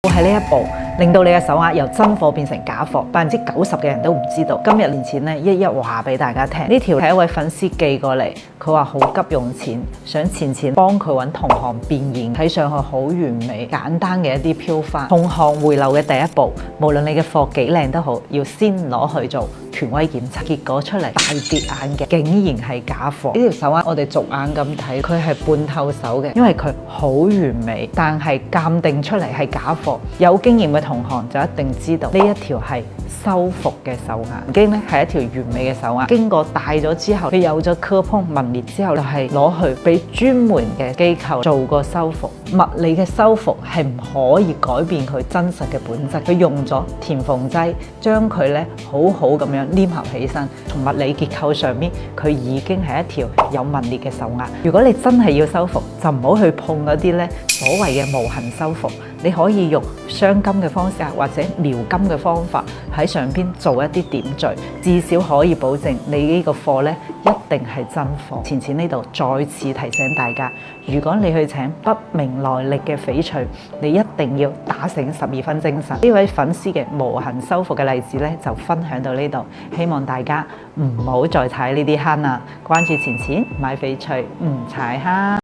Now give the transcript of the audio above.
係呢一步，令到你嘅手鐲由真貨變成假貨，90%嘅人都唔知道。今日年前咧，一話俾大家聽，呢條係一位粉絲寄過嚟，佢話好急用錢，想錢幫佢揾同行變現，睇上去好完美、簡單嘅一啲漂花。同行回流嘅第一步，無論你嘅貨幾靚都好，要先攞去做權威檢測，結果出嚟大跌眼嘅，竟然係假貨。呢條手鐲我哋逐眼咁睇，佢係半透手嘅，因為佢好完美，但係鑑定出嚟係假貨。有經驗嘅同行就一定知道呢一條係修復嘅手鐲，已經咧係一條完美嘅手鐲。經過戴咗之後，佢有咗磕碰紋裂之後，就係攞去俾專門嘅機構做個修復。物理嘅修復係唔可以改變佢真實嘅本質。佢用咗填縫劑將佢咧好好咁樣黏合起身，從物理結構上面佢已經係一條有紋裂嘅手鐲。如果你真係要修復，就唔好去碰嗰啲咧所謂嘅無痕修復。你可以用鑲金嘅方式或者描金嘅方法喺上邊做一啲點綴，至少可以保證你呢個貨咧一定係真貨。錢呢度再次提醒大家，如果你去請不明來歷嘅翡翠，你一定要打醒12分精神。呢位粉絲嘅無痕修復嘅例子咧就分享到呢度，希望大家唔好再踩呢啲坑啦。關注錢買翡翠唔踩坑。